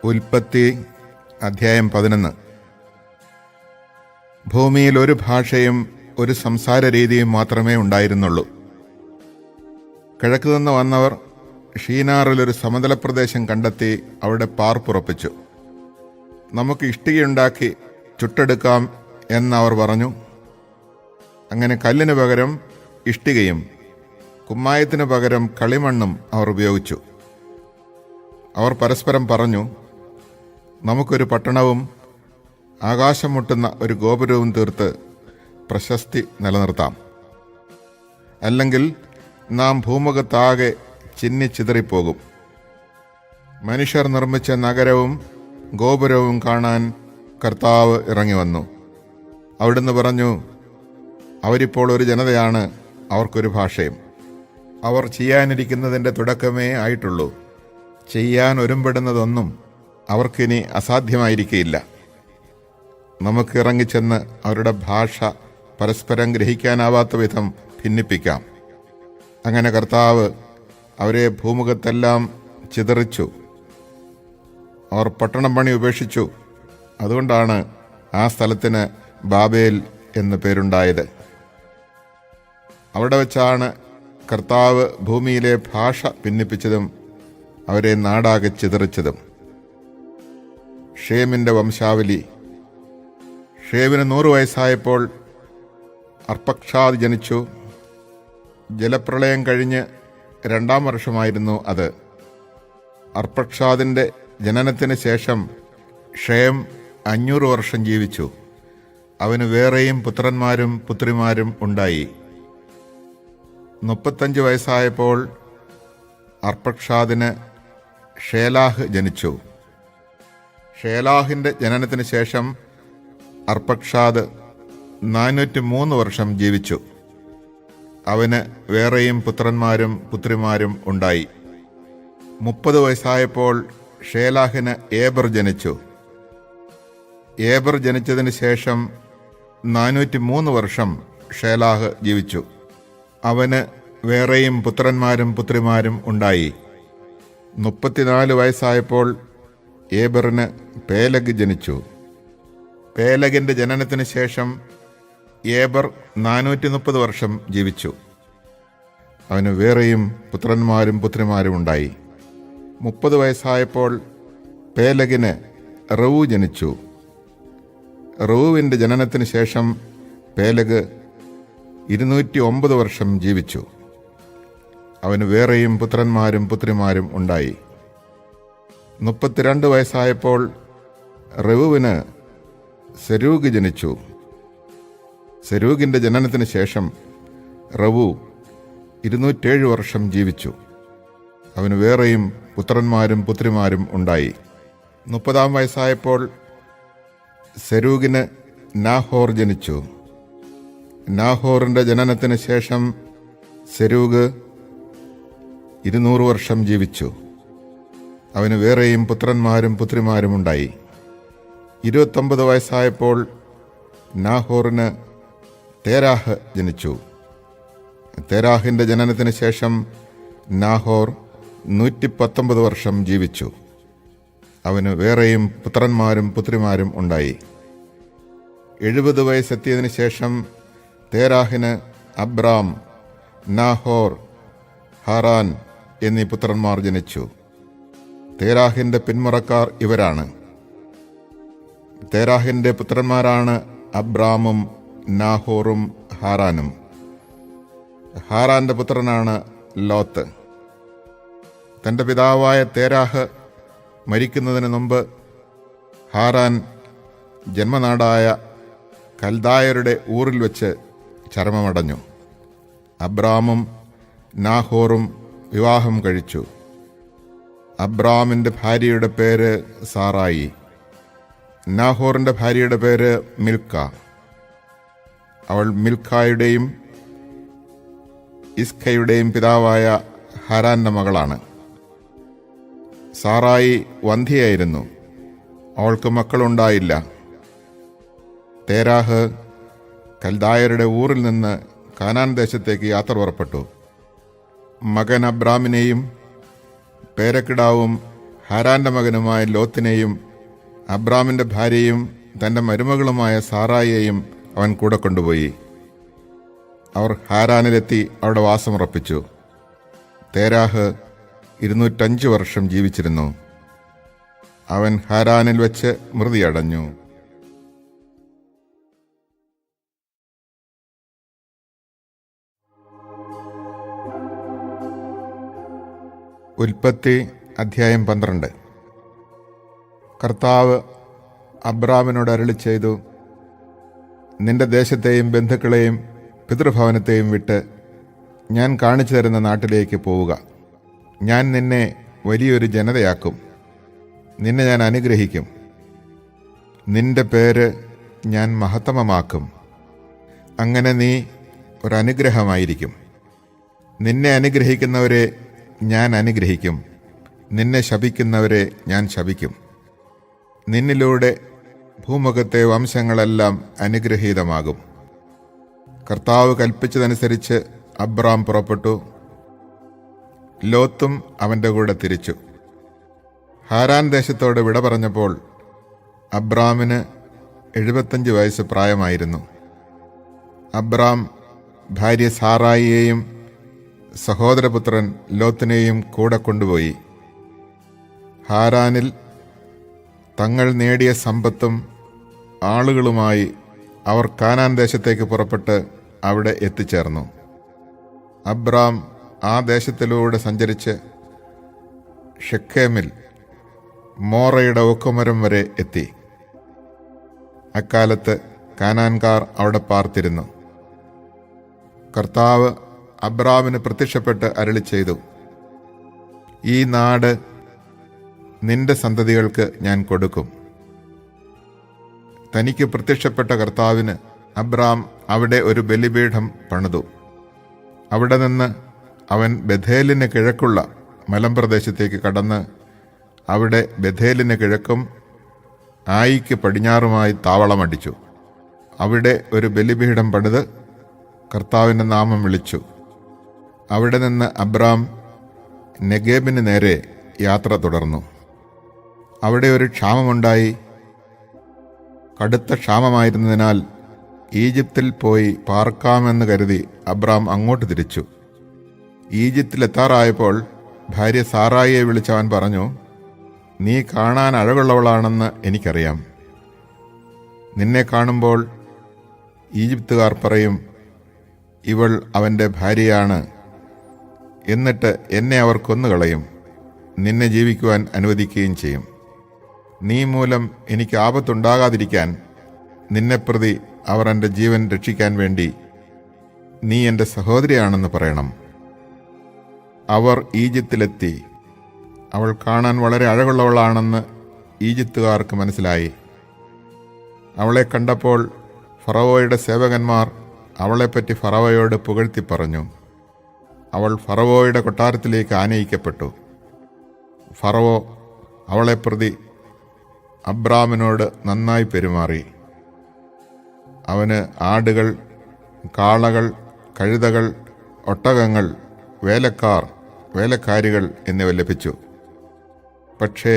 ഉൽപ്പത്തി അധ്യായം 11. ഭൂമിയിൽ ഒരു ഭാഷയും ഒരു സംസാര രീതിയും മാത്രമേ ഉണ്ടായിരുന്നുള്ളൂ. കിഴക്കുനിന്ന് വന്നവർ ഷീനാറിലൊരു സമതല പ്രദേശം കണ്ടെത്തി അവിടെ പാർപ്പുറപ്പിച്ചു. നമുക്ക് ഇഷ്ടികയുണ്ടാക്കി ചുട്ടെടുക്കാം എന്നവർ പറഞ്ഞു. അങ്ങനെ കല്ലിന് പകരം ഇഷ്ടികയും കുമ്മായത്തിന് പകരം കളിമണ്ണും അവർ ഉപയോഗിച്ചു. അവർ പരസ്പരം പറഞ്ഞു, നമുക്കൊരു പട്ടണവും ആകാശം മുട്ടുന്ന ഒരു ഗോപുരവും തീർത്ത് പ്രശസ്തി നിലനിർത്താം. അല്ലെങ്കിൽ നാം ഭൂമുഖത്താകെ ചിന്നിച്ചിതറിപ്പോകും. മനുഷ്യർ നിർമ്മിച്ച നഗരവും ഗോപുരവും കാണാൻ കർത്താവ് ഇറങ്ങി വന്നു. അവിടുന്ന് പറഞ്ഞു, അവരിപ്പോൾ ഒരു ജനതയാണ്, അവർക്കൊരു ഭാഷയും. അവർ ചെയ്യാനിരിക്കുന്നതിൻ്റെ തുടക്കമേ ആയിട്ടുള്ളൂ. ചെയ്യാൻ ഒരുമ്പെടുന്നതൊന്നും അവർക്കിനി അസാധ്യമായിരിക്കയില്ല. നമുക്ക് ഇറങ്ങിച്ചെന്ന് അവരുടെ ഭാഷ പരസ്പരം ഗ്രഹിക്കാനാവാത്ത വിധം ഭിന്നിപ്പിക്കാം. അങ്ങനെ കർത്താവ് അവരെ ഭൂമുഖത്തെല്ലാം ചിതറിച്ചു. അവർ പട്ടണം പണി ഉപേക്ഷിച്ചു. അതുകൊണ്ടാണ് ആ സ്ഥലത്തിന് ബാബേൽ എന്ന് പേരുണ്ടായത്. അവിടെ വെച്ചാണ് കർത്താവ് ഭൂമിയിലെ ഭാഷ ഭിന്നിപ്പിച്ചതും അവരെ നാടാകെ ചിതറിച്ചതും. ഷേമിൻ്റെ വംശാവലി. ഷേമിന് 100 വയസ്സായപ്പോൾ അർപ്പക്ഷാദ് ജനിച്ചു. ജലപ്രളയം കഴിഞ്ഞ് 2-ാം വർഷമായിരുന്നു അത്. അർപ്പക്ഷാദിൻ്റെ ജനനത്തിന് ശേഷം ഷേം 500 വർഷം ജീവിച്ചു. അവന് വേറെയും പുത്രന്മാരും പുത്രിമാരും ഉണ്ടായി. 35 വയസ്സായപ്പോൾ അർപ്പക്ഷാദിന് ഷേലാഹ് ജനിച്ചു. ഷേലാഹിൻ്റെ ജനനത്തിന് ശേഷം അർപ്പക്ഷാദ് 403 വർഷം ജീവിച്ചു. അവന് വേറെയും പുത്രന്മാരും പുത്രിമാരും ഉണ്ടായി. 30 വയസ്സായപ്പോൾ ഷേലാഹിന് ഏബർ ജനിച്ചു. ഏബർ ജനിച്ചതിന് ശേഷം 403 വർഷം ഷേലാഹ് ജീവിച്ചു. അവന് വേറെയും പുത്രന്മാരും പുത്രിമാരും ഉണ്ടായി. 34 വയസ്സായപ്പോൾ ഏബറിന് പേലഗ് ജനിച്ചു. പേലഗിൻ്റെ ജനനത്തിന് ശേഷം ഏബർ 430 വർഷം ജീവിച്ചു. അവന് വേറെയും പുത്രന്മാരും പുത്രിമാരും ഉണ്ടായി. 30 വയസ്സായപ്പോൾ പേലഗിന് റവു ജനിച്ചു. റവുവിൻ്റെ ജനനത്തിന് ശേഷം പേലഗ് 209 വർഷം ജീവിച്ചു. അവന് വേറെയും പുത്രന്മാരും പുത്രിമാരും ഉണ്ടായി. 32 വയസ്സായപ്പോൾ റവുവിന് സെരൂഗ് ജനിച്ചു. സെരൂഗിൻ്റെ ജനനത്തിന് ശേഷം റവു 207 വർഷം ജീവിച്ചു. അവന് വേറെയും പുത്രന്മാരും പുത്രിമാരും ഉണ്ടായി. 30-ാം വയസ്സായപ്പോൾ സെരൂഗിന് നാഹോർ ജനിച്ചു. നാഹോറിൻ്റെ ജനനത്തിന് ശേഷം സെരൂഗ് 200 വർഷം ജീവിച്ചു. അവന് വേറെയും പുത്രന്മാരും പുത്രിമാരും ഉണ്ടായി. 29 വയസ്സായപ്പോൾ നാഹോറിന് തേരാഹ് ജനിച്ചു. തേരാഹിൻ്റെ ജനനത്തിന് ശേഷം നാഹോർ 119 വർഷം ജീവിച്ചു. അവന് വേറെയും പുത്രന്മാരും പുത്രിമാരും ഉണ്ടായി. 70 വയസ്സെത്തിയതിനു ശേഷം തേരാഹിന് അബ്രാം, നാഹോർ, ഹാറാൻ എന്നീ പുത്രന്മാർ ജനിച്ചു. തേരാഹിൻ്റെ പിന്മുറക്കാർ ഇവരാണ്. തേരാഹിൻ്റെ പുത്രന്മാരാണ് അബ്രാമും നാഹോറും ഹാറാനും. ഹാറാൻ്റെ പുത്രനാണ് ലോത്ത്. തൻ്റെ പിതാവായ തേരാഹ് മരിക്കുന്നതിന് മുമ്പ് ഹാറാൻ ജന്മനാടായ കൽദായരുടെ ഊറിൽ വെച്ച് ചരമമടഞ്ഞു. അബ്രാമും നാഹോറും വിവാഹം കഴിച്ചു. അബ്രാമിൻ്റെ ഭാര്യയുടെ പേര് സാറായി. നാഹോറിൻ്റെ ഭാര്യയുടെ പേര് മിൽക്ക. അവൾ മിൽക്കായുടെയും ഇസ്കയുടെയും പിതാവായ ഹാരാൻ്റെ മകളാണ്. സാറായി വന്ധ്യയായിരുന്നു. അവൾക്ക് മക്കളുണ്ടായില്ല. തേരാഹ് കൽദായരുടെ ഊറിൽ നിന്ന് കാനാൻ ദേശത്തേക്ക് യാത്ര പുറപ്പെട്ടു. മകൻ അബ്രാമിനെയും പേരക്കിടാവും ഹാരാന്റെ മകനുമായ ലോത്തിനെയും അബ്രാമിൻ്റെ ഭാര്യയും തൻ്റെ മരുമകളുമായ സാറായിയെയും അവൻ കൂടെ കൊണ്ടുപോയി. അവർ ഹാരാനിലെത്തി അവിടെ വാസമുറപ്പിച്ചു. തേരാഹ് 205 വർഷം ജീവിച്ചിരുന്നു. അവൻ ഹാരാനിൽ വെച്ച് മൃതിയടഞ്ഞു. ഉൽപ്പത്തി അധ്യായം 12. കർത്താവ് അബ്രാമിനോട് അരുളി ചെയ്തു, നിന്റെ ദേശത്തെയും ബന്ധുക്കളെയും പിതൃഭവനത്തെയും വിട്ട് ഞാൻ കാണിച്ചു തരുന്ന നാട്ടിലേക്ക് പോവുക. ഞാൻ നിന്നെ വലിയൊരു ജനതയാക്കും. നിന്നെ ഞാൻ അനുഗ്രഹിക്കും. നിന്റെ പേര് ഞാൻ മഹത്തമമാക്കും. അങ്ങനെ നീ ഒരനുഗ്രഹമായിരിക്കും. നിന്നെ അനുഗ്രഹിക്കുന്നവരെ ഞാൻ അനുഗ്രഹിക്കും. നിന്നെ ശപിക്കുന്നവരെ ഞാൻ ശപിക്കും. നിന്നിലൂടെ ഭൂമുഖത്തെ വംശങ്ങളെല്ലാം അനുഗ്രഹീതമാകും. കർത്താവ് കൽപ്പിച്ചതനുസരിച്ച് അബ്രാം പുറപ്പെട്ടു. ലോത്തും അവൻ്റെ കൂടെ തിരിച്ചു. ഹാരാൻ ദേശത്തോട് വിട പറഞ്ഞപ്പോൾ അബ്രാമിന് 75 വയസ്സ് പ്രായമായിരുന്നു. അബ്രാം ഭാര്യ സാറായിയെയും സഹോദരപുത്രൻ ലോത്തിനെയും കൂടെ കൊണ്ടുപോയി. ഹാരാനിൽ തങ്ങൾ നേടിയ സമ്പത്തും ആളുകളുമായി അവർ കാനാൻ ദേശത്തേക്ക് പുറപ്പെട്ട് അവിടെ എത്തിച്ചേർന്നു. അബ്രാം ആ ദേശത്തിലൂടെ സഞ്ചരിച്ച് ഷെഖേമിൽ മോറയുടെ ഒക്കുമരം വരെ എത്തി. അക്കാലത്ത് കാനാൻകാർ അവിടെ പാർത്തിരുന്നു. കർത്താവ് അബ്രാമിന് പ്രത്യക്ഷപ്പെട്ട് അരുളി ചെയ്തു, ഈ നാട് നിന്റെ സന്തതികൾക്ക് ഞാൻ കൊടുക്കും. തനിക്ക് പ്രത്യക്ഷപ്പെട്ട കർത്താവിന് അബ്രാം അവിടെ ഒരു ബലിപീഠം പണിതു. അവിടെ നിന്ന് അവൻ ബഥേലിന് കിഴക്കുള്ള മലമ്പ്രദേശത്തേക്ക് കടന്ന് അവിടെ ബഥേലിന് കിഴക്കും ആയിക്ക് പടിഞ്ഞാറുമായി താവളമടിച്ചു. അവിടെ ഒരു ബലിപീഠം പണിത് കർത്താവിൻ്റെ നാമം വിളിച്ചു. അവിടെ നിന്ന് അബ്രാം നെഗേബിന് നേരെ യാത്ര തുടർന്നു. അവിടെ ഒരു ക്ഷാമമുണ്ടായി. കടുത്ത ക്ഷാമമായിരുന്നതിനാൽ ഈജിപ്തിൽ പോയി പാർക്കാമെന്ന് കരുതി അബ്രാം അങ്ങോട്ട് തിരിച്ചു. ഈജിപ്തിലെത്താറായപ്പോൾ ഭാര്യ സാറായിയെ വിളിച്ചവൻ പറഞ്ഞു, നീ കാണാൻ അഴകുള്ളവളാണെന്ന് എനിക്കറിയാം. നിന്നെ കാണുമ്പോൾ ഈജിപ്തുകാർ പറയും, ഇവൾ അവൻ്റെ ഭാര്യയാണ്. എന്നിട്ട് എന്നെ അവർ കൊന്നുകളയും, നിന്നെ ജീവിക്കുവാൻ അനുവദിക്കുകയും ചെയ്യും. നീ മൂലം എനിക്ക് ആപത്തുണ്ടാകാതിരിക്കാൻ നിന്നെപ്രതി അവർ എൻ്റെ ജീവൻ രക്ഷിക്കാൻ വേണ്ടി നീ എൻ്റെ സഹോദരിയാണെന്ന് പറയണം. അവർ ഈജിപ്തിലെത്തി. അവൾ കാണാൻ വളരെ അഴകുള്ളവളാണെന്ന് ഈജിപ്തുകാർക്ക് മനസ്സിലായി. അവളെ കണ്ടപ്പോൾ ഫറവോയുടെ സേവകന്മാർ അവളെപ്പറ്റി ഫറവോയോട് പുകഴ്ത്തി പറഞ്ഞു. അവൾ ഫറവോയുടെ കൊട്ടാരത്തിലേക്ക് ആനയിക്കപ്പെട്ടു. ഫറവോ അവളെ പ്രതി അബ്രാമിനോട് നന്നായി പെരുമാറി. അവന് ആടുകൾ, കാളകൾ, കഴുതകൾ, ഒട്ടകങ്ങൾ, വേലക്കാർ, വേലക്കാരികൾ എന്നിവ ലഭിച്ചു. പക്ഷേ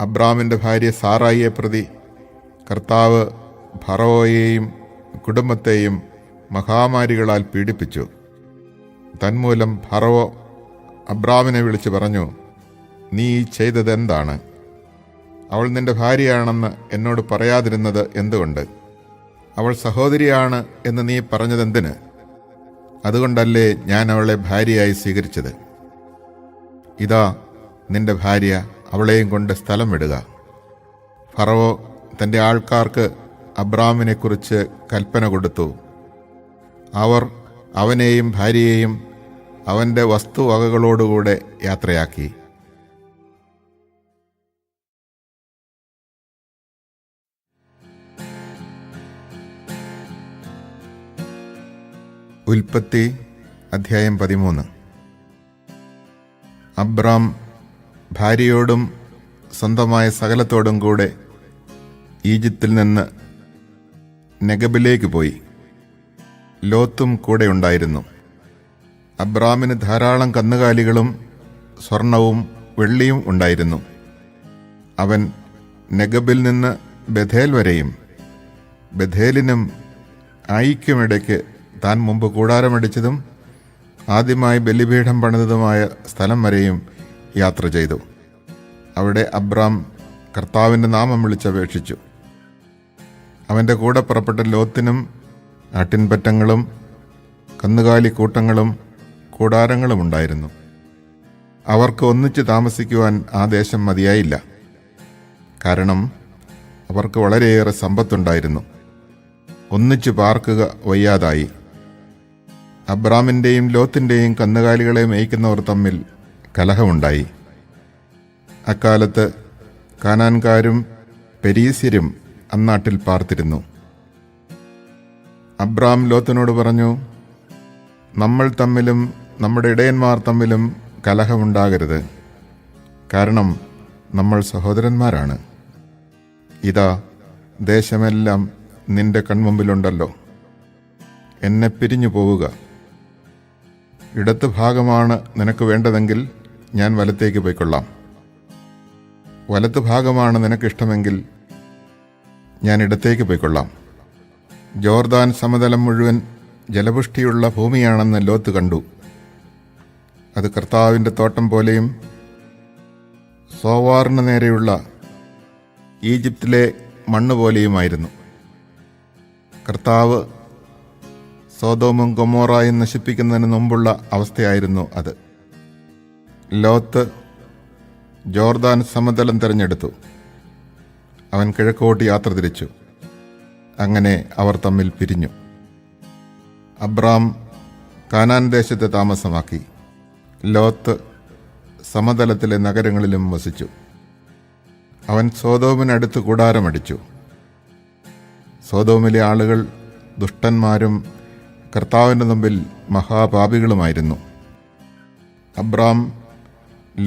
അബ്രാമിൻ്റെ ഭാര്യ സാറായിയെ പ്രതി കർത്താവ് ഫറവോയെയും കുടുംബത്തെയും മഹാമാരികളാൽ പീഡിപ്പിച്ചു. തന്മൂലം ഫറവോ അബ്രാമിനെ വിളിച്ചു പറഞ്ഞു, നീ ചെയ്തത് എന്താണ്? അവൾ നിന്റെ ഭാര്യയാണെന്ന് എന്നോട് പറയാതിരുന്നത് എന്തുകൊണ്ട്? അവൾ സഹോദരിയാണ് എന്ന് നീ പറഞ്ഞതെന്തിന്? അതുകൊണ്ടല്ലേ ഞാൻ അവളെ ഭാര്യയായി സ്വീകരിച്ചത്. ഇതാ നിന്റെ ഭാര്യ, അവളെയും കൊണ്ട് സ്ഥലം വിടുക. ഫറവോ തൻ്റെ ആൾക്കാർക്ക് അബ്രാമിനെക്കുറിച്ച് കൽപ്പന കൊടുത്തു. അവർ അവനെയും ഭാര്യയെയും അവൻ്റെ വസ്തുവകകളോടുകൂടെ യാത്രയാക്കി. ഉൽപ്പത്തി അധ്യായം 13. അബ്രാം ഭാര്യയോടും സ്വന്തമായ സകലത്തോടും കൂടെ ഈജിപ്തിൽ നിന്ന് നെഗബിലേക്ക് പോയി. ലോത്തും കൂടെ ഉണ്ടായിരുന്നു. അബ്രാമിന് ധാരാളം കന്നുകാലികളും സ്വർണവും വെള്ളിയും ഉണ്ടായിരുന്നു. അവൻ നെഗബിൽ നിന്ന് ബഥേൽ വരെയും ബഥേലിനും ആയിക്കുമിടയ്ക്ക് താൻ മുമ്പ് കൂടാരമടിച്ചതും ആദ്യമായി ബലിപീഠം പണിതതുമായ സ്ഥലം വരെയും യാത്ര ചെയ്തു. അവിടെ അബ്രാം കർത്താവിൻ്റെ നാമം വിളിച്ചപേക്ഷിച്ചു. അവൻ്റെ കൂടെ പുറപ്പെട്ട ലോത്തിനും ആട്ടിൻപറ്റങ്ങളും കന്നുകാലിക്കൂട്ടങ്ങളും കൂടാരങ്ങളും ഉണ്ടായിരുന്നു. അവർക്ക് ഒന്നിച്ച് താമസിക്കുവാൻ ആ ദേശം മതിയായില്ല. കാരണം അവർക്ക് വളരെയേറെ സമ്പത്തുണ്ടായിരുന്നു. ഒന്നിച്ചു പാർക്കുക വയ്യാതായി. അബ്രാമിൻ്റെയും ലോത്തിൻ്റെയും കന്നുകാലികളെ മേയ്ക്കുന്നവർ തമ്മിൽ കലഹമുണ്ടായി. അക്കാലത്ത് കാനാൻകാരും പെരീസ്യരും അന്നാട്ടിൽ പാർത്തിരുന്നു. അബ്രാം ലോത്തിനോട് പറഞ്ഞു, നമ്മൾ തമ്മിലും നമ്മുടെ ഇടയന്മാർ തമ്മിലും കലഹമുണ്ടാകരുത്. കാരണം നമ്മൾ സഹോദരന്മാരാണ്. ഇതാ, ദേശമെല്ലാം നിന്റെ കൺമുമ്പിലുണ്ടല്ലോ. എന്നെ പിരിഞ്ഞു പോവുക. ഇടത്ത് ഭാഗമാണ് നിനക്ക് വേണ്ടതെങ്കിൽ ഞാൻ വലത്തേക്ക് പോയിക്കൊള്ളാം. വലത്ത് ഭാഗമാണ് നിനക്കിഷ്ടമെങ്കിൽ ഞാൻ ഇടത്തേക്ക് പോയിക്കൊള്ളാം. ജോർദാൻ സമതലം മുഴുവൻ ജലപുഷ്ടിയുള്ള ഭൂമിയാണെന്ന് ലോത്ത് കണ്ടു. അത് കർത്താവിൻ്റെ തോട്ടം പോലെയും സോവാറിന് നേരെയുള്ള ഈജിപ്തിലെ മണ്ണ് പോലെയുമായിരുന്നു. കർത്താവ് സോദോമും ഗൊമോറയും നശിപ്പിക്കുന്നതിന് മുമ്പുള്ള അവസ്ഥയായിരുന്നു അത്. ലോത്ത് ജോർദാൻ സമതലം തിരഞ്ഞെടുത്തു. അവൻ കിഴക്കോട്ട് യാത്ര തിരിച്ചു. അങ്ങനെ അവർ തമ്മിൽ പിരിഞ്ഞു. അബ്രാം കാനാൻ ദേശത്തെ താമസമാക്കി. ലോത്ത് സമതലത്തിലെ നഗരങ്ങളിലും വസിച്ചു. അവൻ സോദോമിനടുത്ത് കൂടാരമടിച്ചു. സോദോമിലെ ആളുകൾ ദുഷ്ടന്മാരും കർത്താവിൻ്റെ മുമ്പിൽ മഹാപാപികളുമായിരുന്നു. അബ്രാം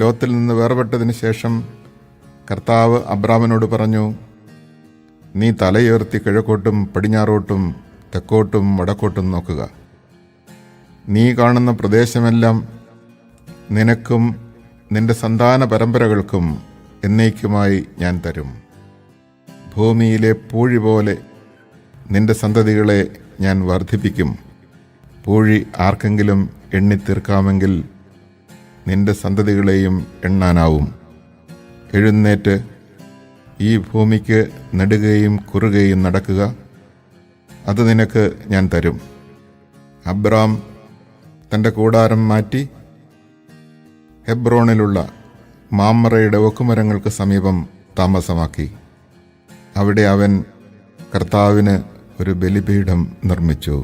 ലോത്തിൽ നിന്ന് വേർപെട്ടതിന് ശേഷം കർത്താവ് അബ്രാമിനോട് പറഞ്ഞു, നീ തലയുയർത്തി കിഴക്കോട്ടും പടിഞ്ഞാറോട്ടും തെക്കോട്ടും വടക്കോട്ടും നോക്കുക. നീ കാണുന്ന പ്രദേശമെല്ലാം നിനക്കും നിന്റെ സന്താന പരമ്പരകൾക്കും എന്നേക്കുമായി ഞാൻ തരും. ഭൂമിയിലെ പൂഴി പോലെ നിന്റെ സന്തതികളെ ഞാൻ വർദ്ധിപ്പിക്കും. പൂഴി ആർക്കെങ്കിലും എണ്ണിത്തീർക്കാമെങ്കിൽ നിന്റെ സന്തതികളെയും എണ്ണാനാവും. എഴുന്നേറ്റ് ഈ ഭൂമിക്ക് നെടുകയും കുറുകയും നടക്കുക. അത് നിനക്ക് ഞാൻ തരും. അബ്രാം തൻ്റെ കൂടാരം മാറ്റി ഹെബ്രോണിലുള്ള മാമ്രയുടെ ഒക്കുമരങ്ങൾക്ക് സമീപം താമസമാക്കി. അവിടെ അവൻ കർത്താവിന് ഒരു ബലിപീഠം നിർമ്മിച്ചു.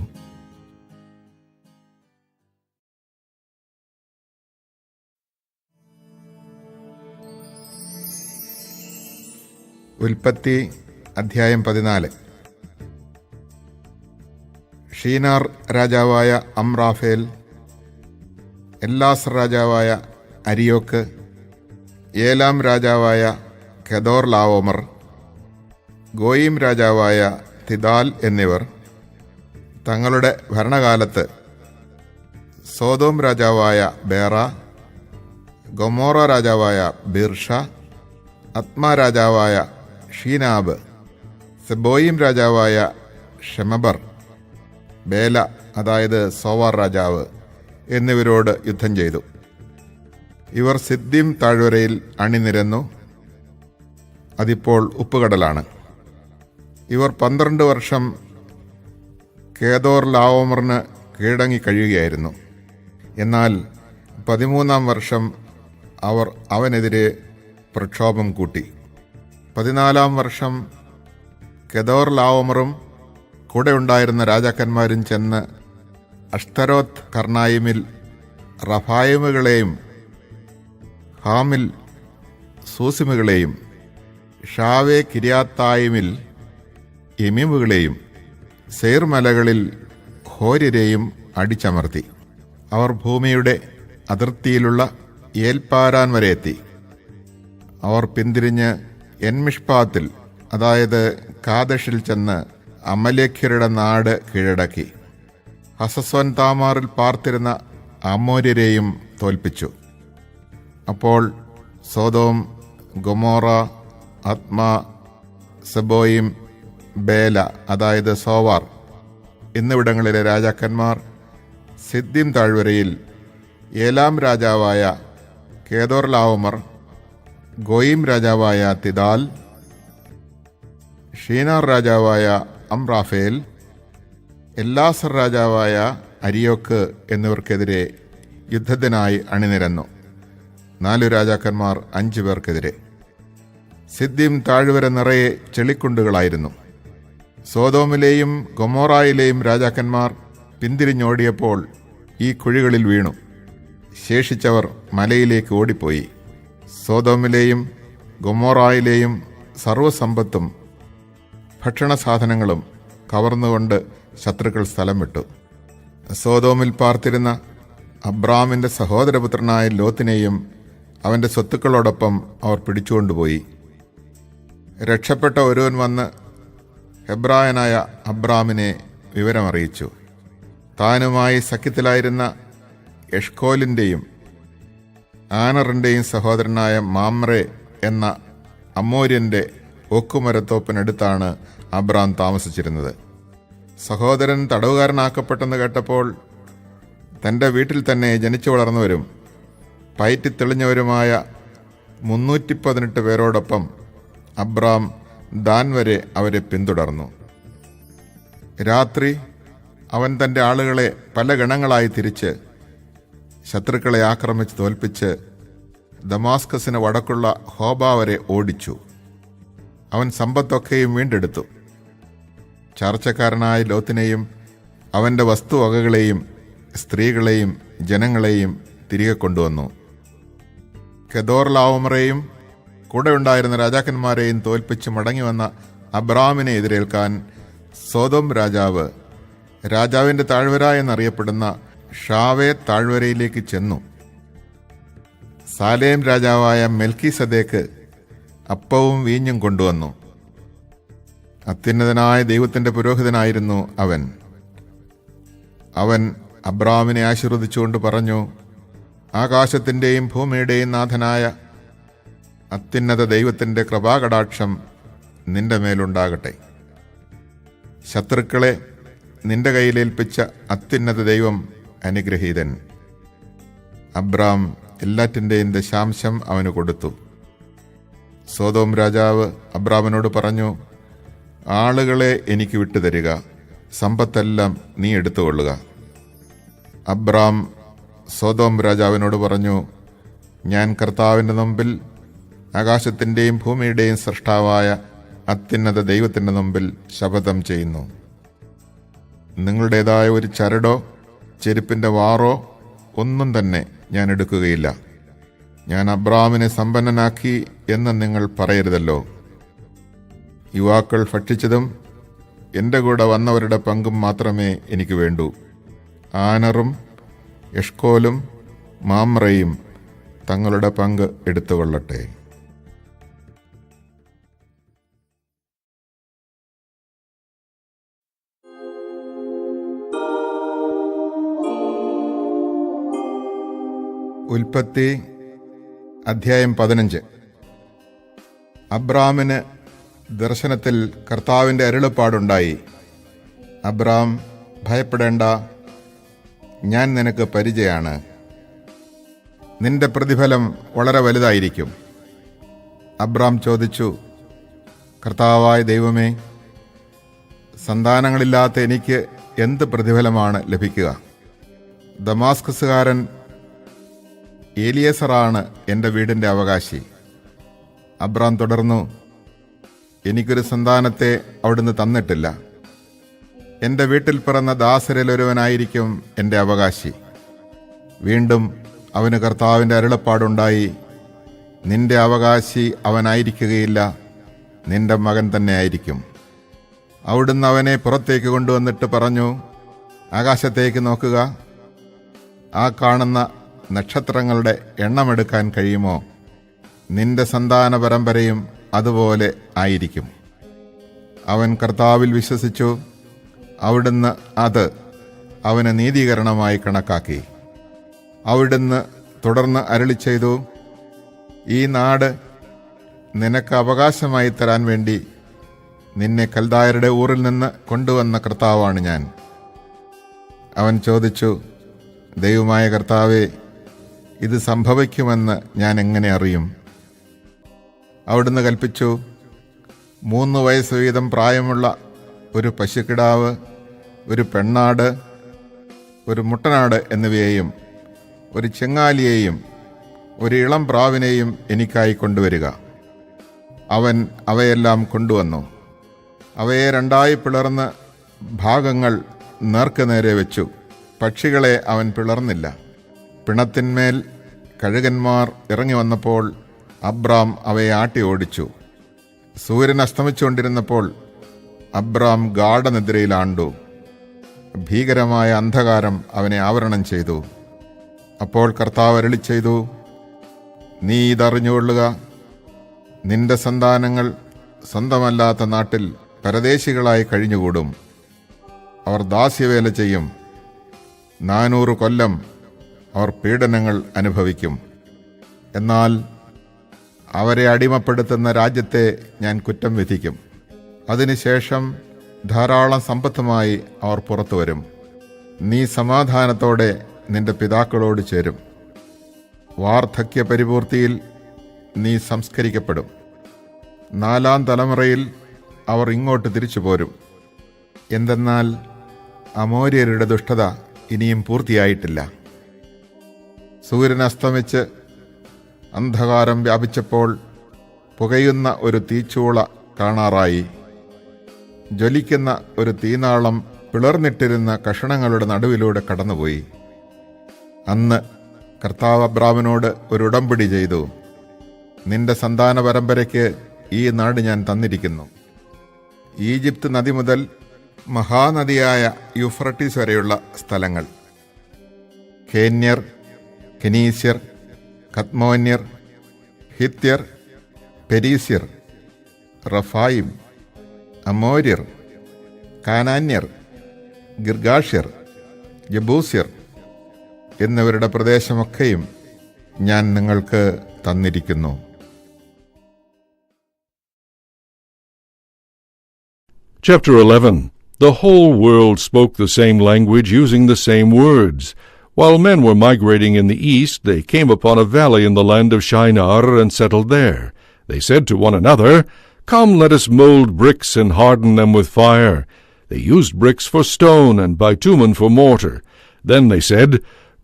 ഉൽപ്പത്തി അധ്യായം 14. ഷീനാർ രാജാവായ അംറാഫേൽ, എല്ലാസ് രാജാവായ അരിയോക്ക്, ഏലാം രാജാവായ കെദോർ ലാവോമർ, ഗോയിം രാജാവായ തിദാൽ എന്നിവർ തങ്ങളുടെ ഭരണകാലത്ത് സോദോം രാജാവായ ബേറ, ഗൊമോറ രാജാവായ ബിർഷ, അത്മ രാജാവായ ഷീനാബ്, സെബോയിം രാജാവായ ഷെമബർ, ബേല അതായത് സോവാർ രാജാവ് എന്നിവരോട് യുദ്ധം ചെയ്തു. ഇവർ സിദ്ദീം താഴ്വരയിൽ അണിനിരന്നു. അതിപ്പോൾ ഉപ്പുകടലാണ്. ഇവർ 12 വർഷം കേദോർ ലാവോമറിന് കീഴടങ്ങി കഴിയുകയായിരുന്നു. എന്നാൽ 13-ാം വർഷം അവർ അവനെതിരെ പ്രക്ഷോഭം കൂട്ടി. 14-ാം വർഷം കെദോർ ലാവോമറും കൂടെ ഉണ്ടായിരുന്ന രാജാക്കന്മാരും ചെന്ന് അഷ്തരോത്ത് കർണായിമിൽ റഫായിമുകളെയും ഹാമിൽ സൂസിമുകളെയും ഷാവേ കിര്യാത്തായിമിൽ യമീമുകളെയും സെയ്ർ മലകളിൽ ഹോര്യരെയും അടിച്ചമർത്തി. അവർ ഭൂമിയുടെ അതിർത്തിയിലുള്ള ഏൽപ്പാരാൻ വരെ എത്തി. അവർ പിന്തിരിഞ്ഞ് എൻമിഷ്പാത്തിൽ അതായത് കാദഷിൽ ചെന്ന് അമലേഖ്യരുടെ നാട് കീഴടക്കി. ഹസസോൻ താമാറിൽ പാർത്തിരുന്ന അമോര്യരെയും തോൽപ്പിച്ചു. അപ്പോൾ സോദോം, ഗൊമോറ, ആത്മ, സെബോയിം, ബേല അതായത് സോവാർ എന്നിവിടങ്ങളിലെ രാജാക്കന്മാർ സിദ്ദീം താഴ്വരയിൽ ഏലാം രാജാവായ കേദോർലാവോമർ, ഗോയിം രാജാവായ തിദാൽ, ഷീനാർ രാജാവായ അംറാഫേൽ, എല്ലാസർ രാജാവായ അരിയോക്ക് എന്നിവർക്കെതിരെ യുദ്ധത്തിനായി അണിനിരന്നു. 4 രാജാക്കന്മാർ 5 പേർക്കെതിരെ. സിദ്ദീം താഴ്വര നിറയെ ചെളിക്കുണ്ടുകളായിരുന്നു. സോദോമിലെയും ഗൊമോറായിലെയും രാജാക്കന്മാർ പിന്തിരിഞ്ഞോടിയപ്പോൾ ഈ കുഴികളിൽ വീണു. ശേഷിച്ചവർ മലയിലേക്ക് ഓടിപ്പോയി. സോദോമിലെയും ഗൊമോറായിലെയും സർവ്വസമ്പത്തും ഭക്ഷണസാധനങ്ങളും കവർന്നുകൊണ്ട് ശത്രുക്കൾ സ്ഥലം വിട്ടു. സോദോമിൽ പാർത്തിരുന്ന അബ്രാമിൻ്റെ സഹോദരപുത്രനായ ലോത്തിനെയും അവൻ്റെ സ്വത്തുക്കളോടൊപ്പം അവർ പിടിച്ചുകൊണ്ടുപോയി. രക്ഷപ്പെട്ട ഒരുവൻ വന്ന് ഹെബ്രായനായ അബ്രാമിനെ വിവരമറിയിച്ചു. താനുമായി സഖ്യത്തിലായിരുന്ന എഷ്കോലിൻ്റെയും ആനറിൻ്റെയും സഹോദരനായ മാമ്രെ എന്ന അമ്മോര്യൻ്റെ ഒക്കുമരത്തോപ്പിനടുത്താണ് അബ്രാം താമസിച്ചിരുന്നത്. സഹോദരൻ തടവുകാരനാക്കപ്പെട്ടെന്ന് കേട്ടപ്പോൾ തൻ്റെ വീട്ടിൽ തന്നെ ജനിച്ചു വളർന്നവരും പയറ്റിത്തെളിഞ്ഞവരുമായ 318 പേരോടൊപ്പം അബ്രാം ദാൻ വരെ അവരെ പിന്തുടർന്നു. രാത്രി അവൻ തൻ്റെ ആളുകളെ പല ഗണങ്ങളായി തിരിച്ച് ശത്രുക്കളെ ആക്രമിച്ച് തോൽപ്പിച്ച് ദമാസ്കസിന് വടക്കുള്ള ഹോബ വരെ ഓടിച്ചു. അവൻ സമ്പത്തൊക്കെയും വീണ്ടെടുത്തു. ചാർച്ചക്കാരനായ ലോത്തിനെയും അവൻ്റെ വസ്തുവകകളെയും സ്ത്രീകളെയും ജനങ്ങളെയും തിരികെ കൊണ്ടുവന്നു. കെദോർലാവോമറെയും കൂടെ ഉണ്ടായിരുന്ന രാജാക്കന്മാരെയും തോൽപ്പിച്ച് മടങ്ങിവന്ന അബ്രാമിനെ എതിരേൽക്കാൻ സോദോം രാജാവിൻ്റെ താഴ്വര എന്നറിയപ്പെടുന്ന ഷാവേ താഴ്വരയിലേക്ക് ചെന്നു. സാലേം രാജാവായ മെൽക്കിസദേക്ക് അപ്പവും വീഞ്ഞും കൊണ്ടുവന്നു. അത്യുന്നതനായ ദൈവത്തിൻ്റെ പുരോഹിതനായിരുന്നു അവൻ. അവൻ അബ്രാമിനെ ആശീർവദിച്ചുകൊണ്ട് പറഞ്ഞു, ആകാശത്തിൻ്റെയും ഭൂമിയുടെയും നാഥനായ അത്യുന്നത ദൈവത്തിൻ്റെ കൃപാകടാക്ഷം നിന്റെ മേലുണ്ടാകട്ടെ. ശത്രുക്കളെ നിന്റെ കയ്യിലേൽപ്പിച്ച അത്യുന്നത ദൈവം അനുഗ്രഹീതൻ. അബ്രാം എല്ലാറ്റിൻ്റെയും ദശാംശം അവന് കൊടുത്തു. സോദോം രാജാവ് അബ്രാമിനോട് പറഞ്ഞു, ആളുകളെ എനിക്ക് വിട്ടുതരിക, സമ്പത്തെല്ലാം നീ എടുത്തുകൊള്ളുക. അബ്രാം സോദോം രാജാവിനോട് പറഞ്ഞു, ഞാൻ കർത്താവിൻ്റെ മുമ്പിൽ ആകാശത്തിൻ്റെയും ഭൂമിയുടെയും സൃഷ്ടാവായ അത്യുന്നത ദൈവത്തിൻ്റെ മുമ്പിൽ ശപഥം ചെയ്യുന്നു, നിങ്ങളുടേതായ ഒരു ചരടോ ചെരുപ്പിൻ്റെ വാറോ ഒന്നും തന്നെ ഞാൻ എടുക്കുകയില്ല. ഞാൻ അബ്രാമിനെ സമ്പന്നനാക്കി എന്ന് നിങ്ങൾ പറയരുതല്ലോ. യുവാക്കൾ ഭക്ഷിച്ചതും എൻ്റെ കൂടെ വന്നവരുടെ പങ്കും മാത്രമേ എനിക്ക് വേണ്ടൂ. ആനറും എഷ്കോലും മാമ്രയും തങ്ങളുടെ പങ്ക് എടുത്തുകൊള്ളട്ടെ. ഉൽപ്പത്തി അധ്യായം 15. അബ്രാമിന് ദർശനത്തിൽ കർത്താവിൻ്റെ അരുളപ്പാടുണ്ടായി. അബ്രാം, ഭയപ്പെടേണ്ട, ഞാൻ നിനക്ക് പരിചയമാണ്. നിന്റെ പ്രതിഫലം വളരെ വലുതായിരിക്കും. അബ്രാം ചോദിച്ചു, കർത്താവായ ദൈവമേ, സന്താനങ്ങളില്ലാത്ത എനിക്ക് എന്ത് പ്രതിഫലമാണ് ലഭിക്കുക? ദമാസ്കസുകാരൻ ഏലിയേസറാണ് എൻ്റെ വീടിൻ്റെ അവകാശി. അബ്രാം തുടർന്നു, എനിക്കൊരു സന്താനത്തെ അവിടുന്ന് തന്നിട്ടില്ല. എൻ്റെ വീട്ടിൽ പിറന്ന ദാസരിലൊരുവനായിരിക്കും എൻ്റെ അവകാശി. വീണ്ടും അവന് കർത്താവിൻ്റെ അരുളപ്പാടുണ്ടായി, നിന്റെ അവകാശി അവനായിരിക്കുകയില്ല, നിന്റെ മകൻ തന്നെ ആയിരിക്കും. അവിടുന്ന് അവനെ പുറത്തേക്ക് കൊണ്ടുവന്നിട്ട് പറഞ്ഞു, ആകാശത്തേക്ക് നോക്കുക, ആ കാണുന്ന നക്ഷത്രങ്ങളുടെ എണ്ണമെടുക്കാൻ കഴിയുമോ? നിന്റെ സന്താന പരമ്പരയും അതുപോലെ ആയിരിക്കും. അവൻ കർത്താവിൽ വിശ്വസിച്ചു. അവിടുന്ന് അത് അവന് നീതീകരണമായി കണക്കാക്കി. അവിടുന്ന് തുടർന്ന് അരുളി ചെയ്തു, ഈ നാട് നിനക്ക് അവകാശമായി തരാൻ വേണ്ടി നിന്നെ കൽദായരുടെ ഊറിൽ നിന്ന് കൊണ്ടുവന്ന കർത്താവാണ് ഞാൻ. അവൻ ചോദിച്ചു, ദൈവമായ കർത്താവേ, ഇത് സംഭവിക്കുമെന്ന് ഞാൻ എങ്ങനെ അറിയും? അവിടുന്ന് കൽപ്പിച്ചു, 3 വയസ്സ് വീതം പ്രായമുള്ള ഒരു പശുക്കിടാവ്, ഒരു പെണ്ണാട്, ഒരു മുട്ടനാട് എന്നിവയെയും ഒരു ചെങ്ങാലിയെയും ഒരു ഇളം പ്രാവിനെയും എനിക്കായി കൊണ്ടുവരിക. അവൻ അവയെല്ലാം കൊണ്ടുവന്നു. അവയെ 2 പിളർന്ന് ഭാഗങ്ങൾ നേർക്കുനേരെ വെച്ചു. പക്ഷികളെ അവൻ പിളർന്നില്ല. പിണത്തിന്മേൽ കഴുകന്മാർ ഇറങ്ങി വന്നപ്പോൾ അബ്രാം അവയെ ആട്ടി ഓടിച്ചു. സൂര്യൻ അസ്തമിച്ചുകൊണ്ടിരുന്നപ്പോൾ അബ്രാം ഗാഢനിദ്രയിലാണ്ടു. ഭീകരമായ അന്ധകാരം അവനെ ആവരണം ചെയ്തു. അപ്പോൾ കർത്താവ് അരുളി ചെയ്തു, നീ ഇതറിഞ്ഞുകൊള്ളുക, നിന്റെ സന്താനങ്ങൾ സ്വന്തമല്ലാത്ത നാട്ടിൽ പരദേശികളായി കഴിഞ്ഞുകൂടും. അവർ ദാസ്യവേല ചെയ്യും. 400 കൊല്ലം അവർ പീഡനങ്ങൾ അനുഭവിക്കും. എന്നാൽ അവരെ അടിമപ്പെടുത്തുന്ന രാജ്യത്തെ ഞാൻ കുറ്റം വിധിക്കും. അതിനുശേഷം ധാരാളം സമ്പത്തുമായി അവർ പുറത്തു വരും. നീ സമാധാനത്തോടെ നിന്റെ പിതാക്കളോട് ചേരും. വാർദ്ധക്യ പരിപൂർത്തിയിൽ നീ സംസ്കരിക്കപ്പെടും. 4-ാം തലമുറയിൽ അവർ ഇങ്ങോട്ട് തിരിച്ചു പോരും. എന്തെന്നാൽ അമോര്യരുടെ ദുഷ്ടത ഇനിയും പൂർത്തിയായിട്ടില്ല. സൂര്യൻ അസ്തമിച്ച് അന്ധകാരം വ്യാപിച്ചപ്പോൾ പുകയുന്ന ഒരു തീച്ചൂള കാണാറായി. ജ്വലിക്കുന്ന ഒരു തീനാളം പിളർന്നിട്ടിരുന്ന കഷണങ്ങളുടെ നടുവിലൂടെ കടന്നുപോയി. അന്ന് കർത്താവ് അബ്രാമിനോട് ഒരു ഉടമ്പടി ചെയ്തു, നിന്റെ സന്താന പരമ്പരയ്ക്ക് ഈ നാട് ഞാൻ തന്നിരിക്കുന്നു. ഈജിപ്ത് നദി മുതൽ മഹാനദിയായ യൂഫ്രട്ടീസ് വരെയുള്ള സ്ഥലങ്ങൾ, കേന്യർ, കെനീസ്യർ, കദ്മോന്യർ, ഹിത്യർ, പെരീസ്യർ, റഫായിം, അമോര്യർ, കാനാന്യർ, ഗിർഗാഷ്യർ, ജബൂസ്യർ എന്നിവരുടെ പ്രദേശമൊക്കെയും ഞാൻ നിങ്ങൾക്ക് തന്നിരിക്കുന്നു. Chapter 11. The whole world spoke the same language using the same words. While men were migrating in the east, they came upon a valley in the land of Shinar and settled there. They said to one another, "Come, let us mold bricks and harden them with fire." They used bricks for stone and bitumen for mortar. Then they said,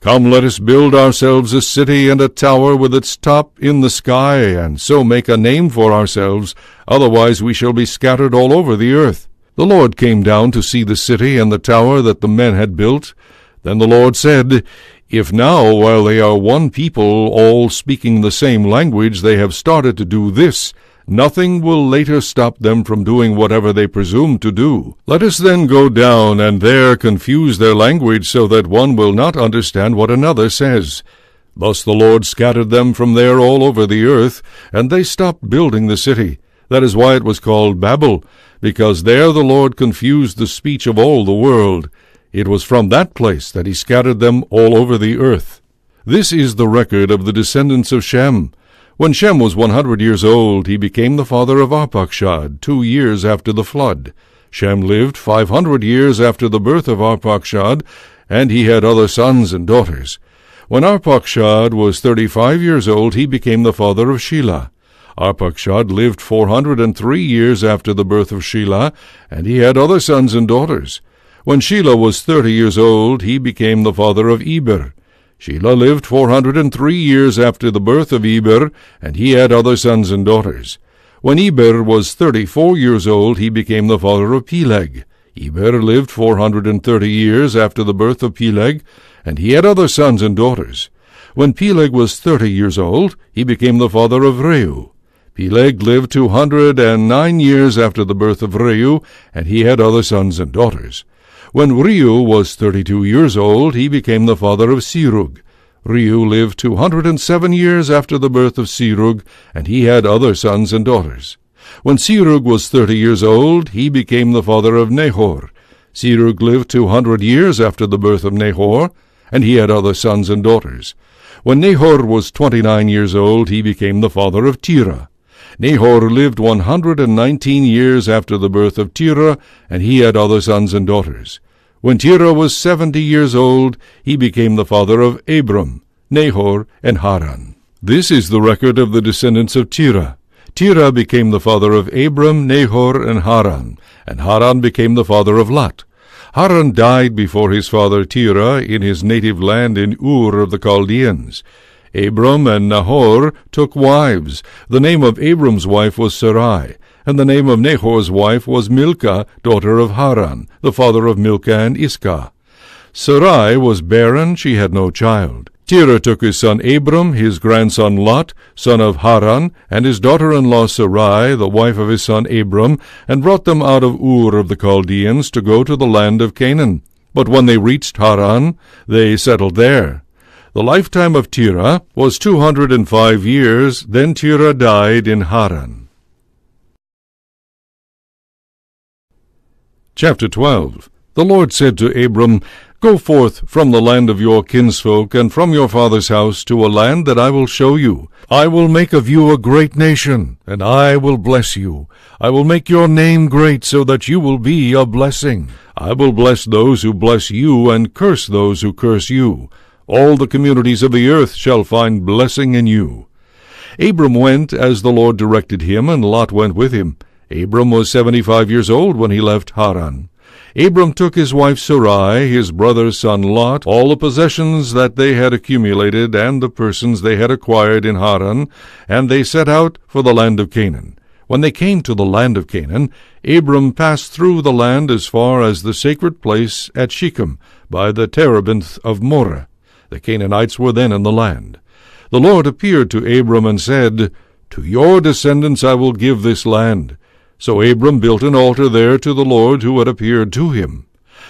"Come, let us build ourselves a city and a tower with its top in the sky, and so make a name for ourselves, otherwise we shall be scattered all over the earth." The Lord came down to see the city and the tower that the men had built. Then the Lord said, "If now, while they are one people, all speaking the same language, they have started to do this, nothing will later stop them from doing whatever they presume to do. Let us then go down and there confuse their language so that one will not understand what another says." Thus the Lord scattered them from there all over the earth, and they stopped building the city. That is why it was called Babel, because there the Lord confused the speech of all the world. It was from that place that he scattered them all over the earth. This is the record of the descendants of Shem. When Shem was 100 years old, he became the father of Arpachshad, 2 years after the flood. Shem lived 500 years after the birth of Arpachshad, and he had other sons and daughters. When Arpachshad was 35 years old, he became the father of Shelah. Arpachshad lived 403 years after the birth of Shelah, and he had other sons and daughters. When Shelah was 30 years old, he became the father of Eber. Shelah lived 403 years after the birth of Eber, and he had other sons and daughters. When Eber was 34 years old, he became the father of Peleg. Eber lived 430 years after the birth of Peleg, and he had other sons and daughters. When Peleg was 30 years old, he became the father of Reu. Peleg lived 209 years after the birth of Reu, and he had other sons and daughters. When Reu was 32 years old, he became the father of Serug. Reu lived 207 years after the birth of Serug, and he had other sons and daughters. When Serug was 30 years old, he became the father of Nahor. Serug lived 200 years after the birth of Nahor, and he had other sons and daughters. When Nahor was 29 years old, he became the father of Terah. Nahor lived 119 years after the birth of Terah, and he had other sons and daughters. When Terah was 70 years old, he became the father of Abram, Nahor, and Haran. This is the record of the descendants of Terah. Terah became the father of Abram, Nahor, and Haran became the father of Lot. Haran died before his father Terah in his native land in Ur of the Chaldeans. Abram and Nahor took wives. The name of Abram's wife was Sarai, and the name of Nahor's wife was Milcah, daughter of Haran, the father of Milcah and Iscah. Sarai was barren, she had no child. Terah took his son Abram, his grandson Lot, son of Haran, and his daughter-in-law Sarai, the wife of his son Abram, and brought them out of Ur of the Chaldeans to go to the land of Canaan. But when they reached Haran, they settled there. The lifetime of Terah was 205 years, then Terah died in Haran. Chapter 12. The Lord said to Abram, Go forth from the land of your kinsfolk and from your father's house to a land that I will show you. I will make of you a great nation, and I will bless you. I will make your name great so that you will be a blessing. I will bless those who bless you and curse those who curse you. All the communities of the earth shall find blessing in you. Abram went as the Lord directed him, and Lot went with him. Abram was 75 years old when he left Haran. Abram took his wife Sarai, his brother's son Lot, all the possessions that they had accumulated, and the persons they had acquired in Haran, and they set out for the land of Canaan. When they came to the land of Canaan, Abram passed through the land as far as the sacred place at Shechem, by the terebinth of Moreh. The Canaanites were then in the land. The Lord appeared to Abram and said, To your descendants I will give this land. So Abram built an altar there to the Lord who had appeared to him.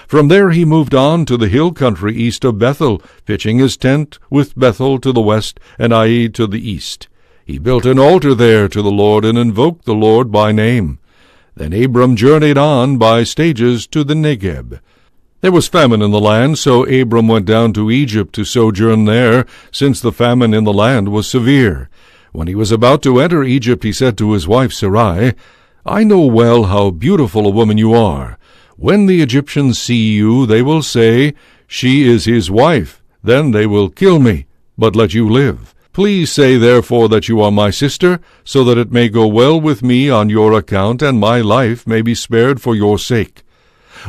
From there he moved on to the hill country east of Bethel, pitching his tent with Bethel to the west and Ai to the east. He built an altar there to the Lord and invoked the Lord by name. Then Abram journeyed on by stages to the Negeb. There was famine in the land, so Abram went down to Egypt to sojourn there, since the famine in the land was severe. When he was about to enter Egypt, he said to his wife Sarai, I know well how beautiful a woman you are. When the Egyptians see you, they will say, She is his wife. Then they will kill me, but let you live. Please say therefore that you are my sister, so that it may go well with me on your account, and my life may be spared for your sake.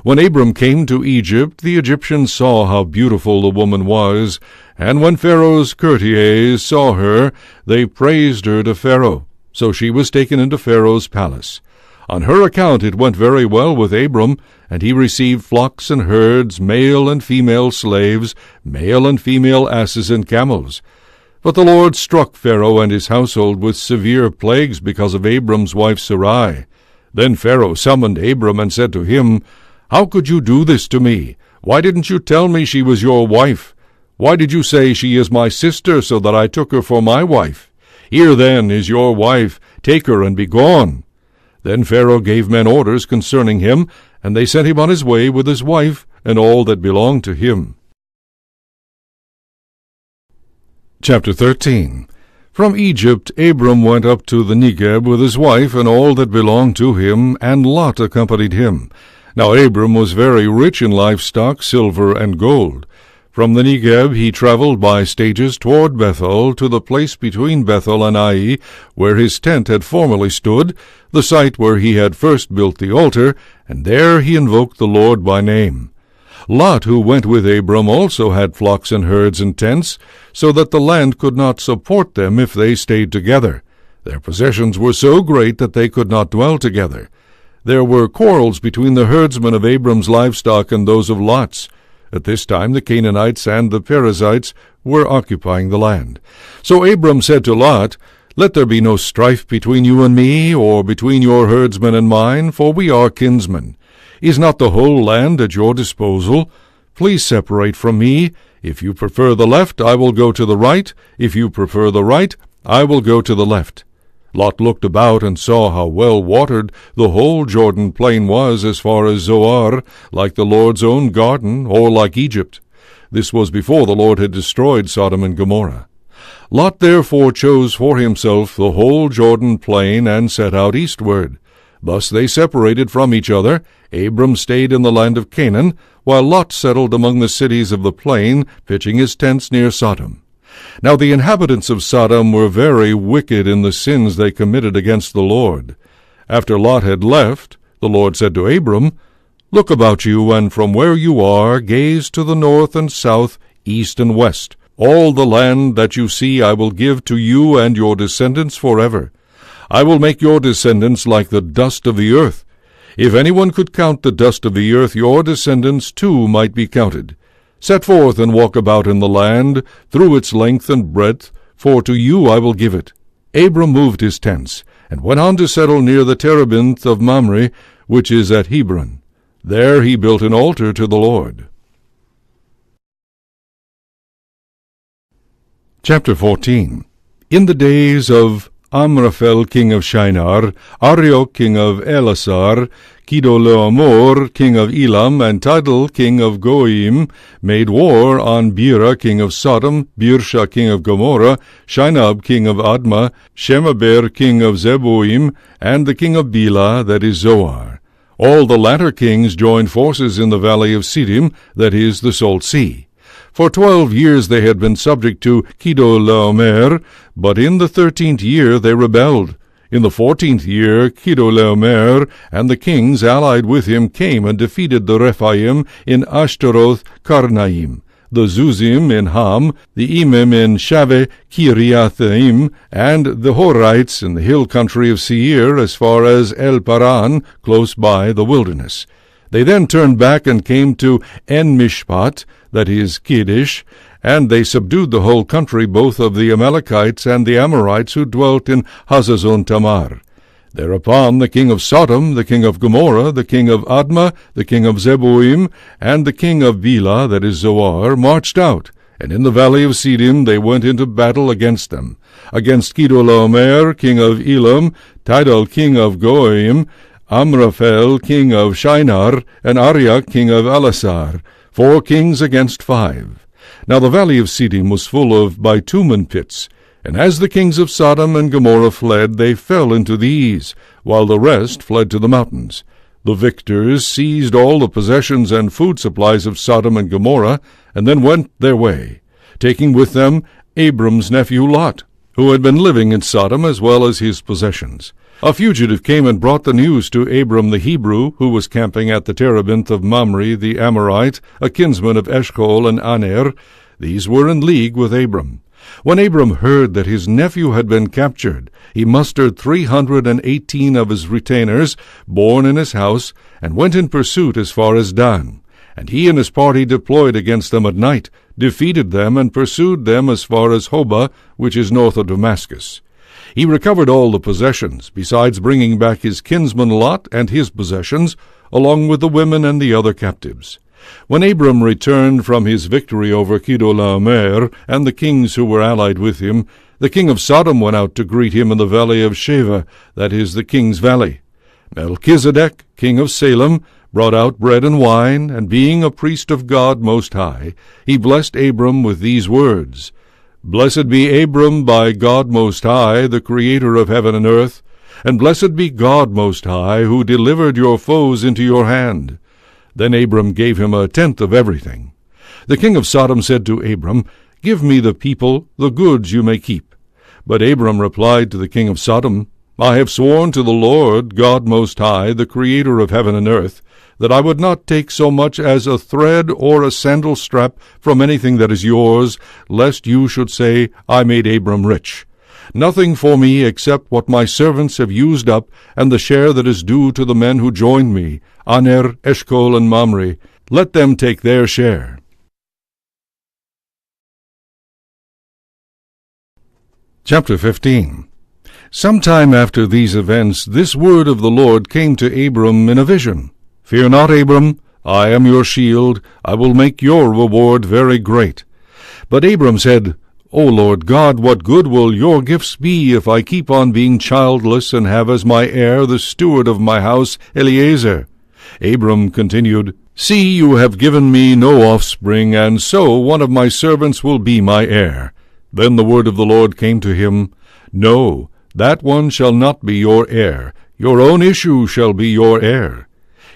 When Abram came to Egypt, the Egyptians saw how beautiful the woman was, and when Pharaoh's courtiers saw her, they praised her to Pharaoh. So she was taken into Pharaoh's palace. On her account it went very well with Abram, and he received flocks and herds, male and female slaves, male and female asses and camels. But the Lord struck Pharaoh and his household with severe plagues because of Abram's wife Sarai. Then Pharaoh summoned Abram and said to him, How could you do this to me? Why didn't you tell me she was your wife? Why did you say she is my sister, so that I took her for my wife? Here then is your wife, take her and be gone. Then Pharaoh gave men orders concerning him, and they sent him on his way with his wife and all that belonged to him. Chapter 13. From Egypt Abram went up to the Negeb with his wife and all that belonged to him, and Lot accompanied him. Now Abram was very rich in livestock, silver, and gold. From the Negeb he traveled by stages toward Bethel, to the place between Bethel and Ai, where his tent had formerly stood, the site where he had first built the altar, and there he invoked the Lord by name. Lot, who went with Abram, also had flocks and herds and tents, so that the land could not support them if they stayed together. Their possessions were so great that they could not dwell together. There were quarrels between the herdsmen of Abram's livestock and those of Lot's. At this time the Canaanites and the Perizzites were occupying the land. So Abram said to Lot, Let there be no strife between you and me, or between your herdsmen and mine, for we are kinsmen. Is not the whole land at your disposal? Please separate from me. If you prefer the left, I will go to the right. If you prefer the right, I will go to the left. Lot looked about and saw how well watered the whole Jordan plain was as far as Zoar, like the Lord's own garden, or like Egypt. This was before the Lord had destroyed Sodom and Gomorrah. Lot therefore chose for himself the whole Jordan plain, and set out eastward. Thus they separated from each other. Abram stayed in the land of Canaan, while Lot settled among the cities of the plain, pitching his tents near Sodom. Now the inhabitants of Sodom were very wicked in the sins they committed against the Lord. After Lot had left, the Lord said to Abram, Look about you, and from where you are, gaze to the north and south, east and west. All the land that you see I will give to you and your descendants forever. I will make your descendants like the dust of the earth. If anyone could count the dust of the earth, your descendants too might be counted. Set forth and walk about in the land, through its length and breadth, for to you I will give it. Abram moved his tents, and went on to settle near the terebinth of Mamre, which is at Hebron. There he built an altar to the Lord. Chapter 14. In the days of Amraphel king of Shinar, Arioch king of Elasar, Chedorlaomer king of Elam, and Tidal king of Goyim, made war on Bera king of Sodom, Birsha king of Gomorrah, Shinab king of Admah, Shemaber king of Zeboim, and the king of Bela, that is Zoar. All the latter kings joined forces in the valley of Siddim, that is the Salt Sea. For 12 years they had been subject to Chedorlaomer, but in the 13th year they rebelled. In the 14th year Chedorlaomer and the kings allied with him came and defeated the Rephaim in Ashtaroth Karnaim, the Zuzim in Ham, the Emim in Shaveh Kiriathaim, and the Horites in the hill country of Seir as far as El Paran, close by the wilderness. They then turned back and came to En-Mishpat, that is Kedesh, and they subdued the whole country, both of the Amalekites and the Amorites who dwelt in Hazazon Tamar. Thereupon the king of Sodom, the king of Gomorrah, the king of Admah, the king of Zeboim, and the king of Bela, that is Zoar, marched out, and in the valley of Siddim they went into battle against them, against Chedorlaomer, king of Elam, Tidal, king of Goyim, Amraphel, king of Shinar, and Arioch, king of Elasar, 4 kings against 5. Now the valley of Siddim was full of bitumen pits, and as the kings of Sodom and Gomorrah fled, they fell into these, while the rest fled to the mountains. The victors seized all the possessions and food supplies of Sodom and Gomorrah, and then went their way, taking with them Abram's nephew Lot, who had been living in Sodom, as well as his possessions. A fugitive came and brought the news to Abram the Hebrew, who was camping at the terebinth of Mamre the Amorite, a kinsman of Eshcol and Aner. These were in league with Abram. When Abram heard that his nephew had been captured, he mustered 318 of his retainers, born in his house, and went in pursuit as far as Dan. And he and his party deployed against them at night, defeated them, and pursued them as far as Hobah, which is north of Damascus. He recovered all the possessions, besides bringing back his kinsman Lot and his possessions, along with the women and the other captives. When Abram returned from his victory over Chedorlaomer and the kings who were allied with him, the king of Sodom went out to greet him in the valley of Sheva, that is the king's valley. Melchizedek, king of Salem, brought out bread and wine, and being a priest of God Most High, he blessed Abram with these words, Blessed be Abram by God Most High, the Creator of heaven and earth, and blessed be God Most High, who delivered your foes into your hand. Then Abram gave him 1/10 of everything. The king of Sodom said to Abram, Give me the people, the goods you may keep. But Abram replied to the king of Sodom, I have sworn to the Lord, God Most High, the Creator of heaven and earth, that I would not take so much as a thread or a sandal strap from anything that is yours, lest you should say, I made Abram rich. Nothing for me except what my servants have used up, and the share that is due to the men who joined me, Aner, Eshcol, and Mamre. Let them take their share. Chapter 15. Sometime after these events, this word of the Lord came to Abram in a vision. Fear not, Abram, I am your shield, I will make your reward very great. But Abram said, O Lord God, what good will your gifts be if I keep on being childless and have as my heir the steward of my house, Eliezer? Abram continued, See, you have given me no offspring, and so one of my servants will be my heir. Then the word of the Lord came to him, No, that one shall not be your heir. Your own issue shall be your heir.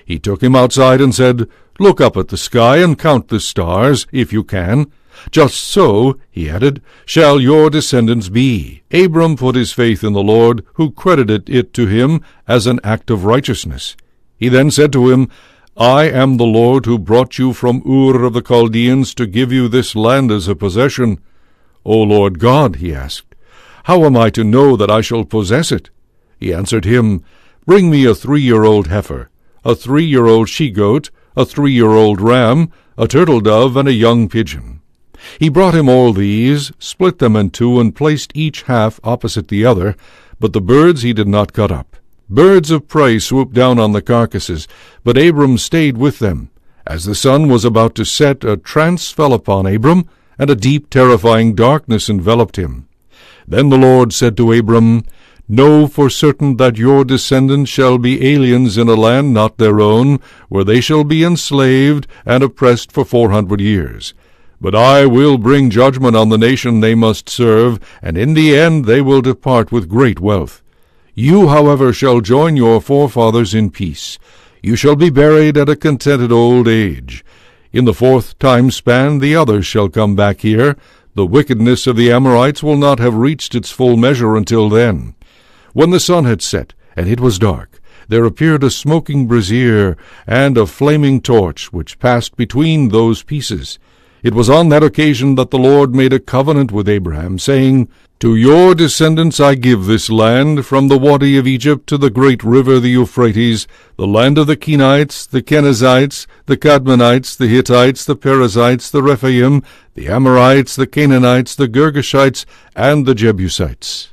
He took him outside and said, Look up at the sky and count the stars, if you can. Just so, he added, shall your descendants be. Abram put his faith in the Lord, who credited it to him as an act of righteousness. He then said to him, I am the Lord who brought you from Ur of the Chaldeans to give you this land as a possession. O Lord God, he asked, how am I to know that I shall possess it? He answered him, Bring me a 3-year-old heifer, a 3-year-old she-goat, a 3-year-old ram, a turtle-dove, and a young pigeon. He brought him all these, split them in two, and placed each half opposite the other, but the birds he did not cut up. Birds of prey swooped down on the carcasses, but Abram stayed with them. As the sun was about to set, a trance fell upon Abram, and a deep, terrifying darkness enveloped him. Then the Lord said to Abram, Know for certain that your descendants shall be aliens in a land not their own, where they shall be enslaved and oppressed for 400 years. But I will bring judgment on the nation they must serve, and in the end they will depart with great wealth. You, however, shall join your forefathers in peace. You shall be buried at a contented old age. In the 4th time span the others shall come back here. The wickedness of the Amorites will not have reached its full measure until then. When the sun had set, and it was dark, there appeared a smoking brazier and a flaming torch, which passed between those pieces. It was on that occasion that the Lord made a covenant with Abraham, saying, To your descendants I give this land, from the Wadi of Egypt to the great river the Euphrates, the land of the Kenites, the Kenizzites, the Kadmonites, the Hittites, the Perizzites, the Rephaim, the Amorites, the Canaanites, the Girgashites, and the Jebusites.